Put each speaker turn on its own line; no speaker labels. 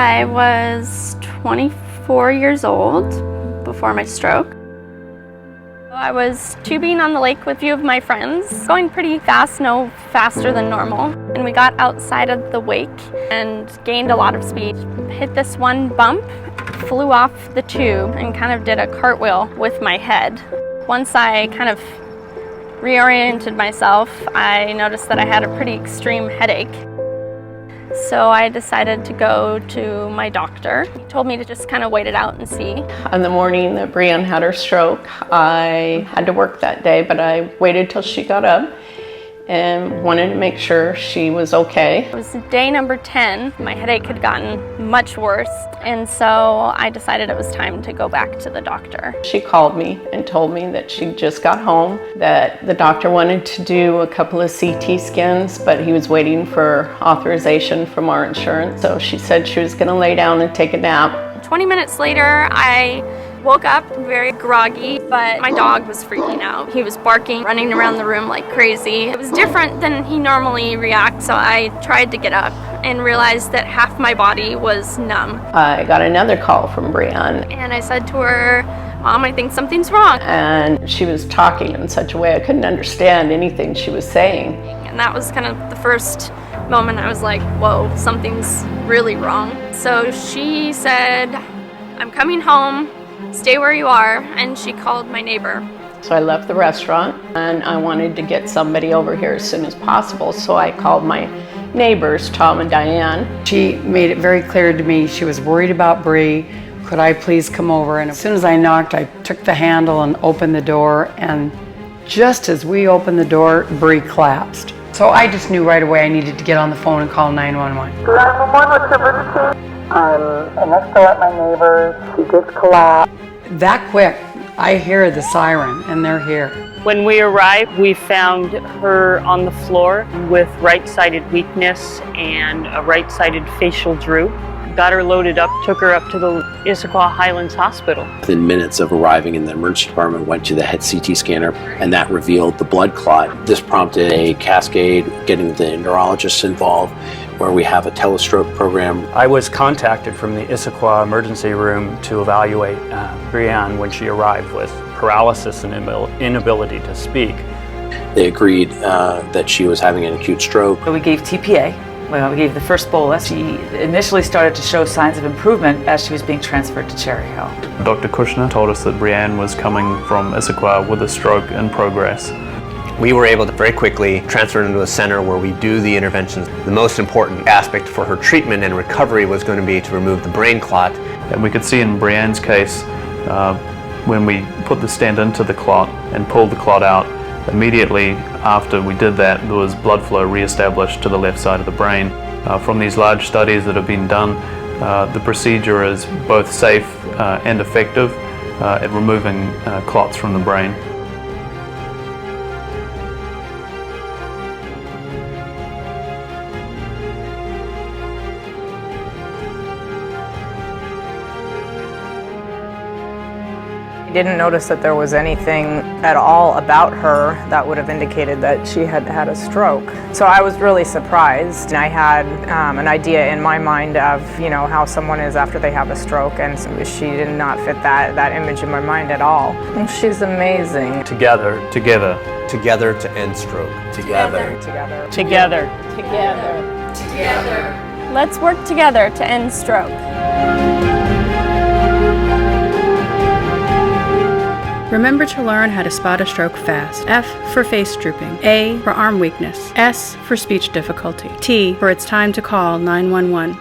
I was 24 years old before my stroke. I was tubing on the lake with a few of my friends, going pretty fast, no faster than normal. And we got outside of the wake and gained a lot of speed. Hit this one bump, flew off the tube, and kind of did a cartwheel with my head. Once I kind of reoriented myself, I noticed that I had a pretty extreme headache. So I decided to go to my doctor. He told me to just kind of wait it out and see.
On the morning that Brianne had her stroke, I had to work that day, but I waited till she got up and wanted to make sure she was okay.
It was day number 10. My headache had gotten much worse, and so I decided it was time to go back to the doctor.
She called me and told me that she just got home, that the doctor wanted to do a couple of CT scans, but he was waiting for authorization from our insurance. So she said she was gonna lay down and take a nap.
20 minutes later, I woke up very groggy, but my dog was freaking out. He was barking, running around the room like crazy. It was different than he normally reacts, so I tried to get up and realized that half my body was numb.
I got another call from Brianne.
And I said to her, "Mom, I think something's wrong."
And she was talking in such a way I couldn't understand anything she was saying.
And that was kind of the first moment I was like, whoa, something's really wrong. So she said, "I'm coming home. Stay where you are," and she called my neighbor.
So I left the restaurant and I wanted to get somebody over here as soon as possible, so I called my neighbors, Tom and Diane.
She made it very clear to me she was worried about Bree. Could I please come over? And as soon as I knocked, I took the handle and opened the door, and just as we opened the door, Bree collapsed. So I just knew right away I needed to get on the phone and call 911.
911, what's your emergency? I'm next door at my neighbor's. She just collapsed.
That quick, I hear the siren, and they're here.
When we arrived, we found her on the floor with right-sided weakness and a right-sided facial droop. Got her loaded up, took her up to the Issaquah Highlands Hospital.
Within minutes of arriving in the emergency department, went to the head CT scanner, and that revealed the blood clot. This prompted a cascade, getting the neurologists involved, where we have a telestroke program.
I was contacted from the Issaquah emergency room to evaluate Brianne when she arrived with paralysis and inability to speak.
They agreed that she was having an acute stroke.
We gave TPA. We gave the first bolus. She initially started to show signs of improvement as she was being transferred to Cherry Hill.
Dr. Kushner told us that Brianne was coming from Issaquah with a stroke in progress.
We were able to very quickly transfer her into a center where we do the interventions. The most important aspect for her treatment and recovery was going to be to remove the brain clot.
And we could see in Brianne's case, when we put the stent into the clot and pulled the clot out, immediately after we did that, there was blood flow re-established to the left side of the brain. From these large studies that have been done, the procedure is both safe and effective at removing clots from the brain.
Didn't notice that there was anything at all about her that would have indicated that she had had a stroke. So I was really surprised. I had an idea in my mind of, how someone is after they have a stroke, and she did not fit that image in my mind at all. She's amazing.
Together
to end stroke.
Together. Let's work together to end stroke.
Remember to learn how to spot a stroke fast. F for face drooping. A for arm weakness. S for speech difficulty. T for it's time to call 911.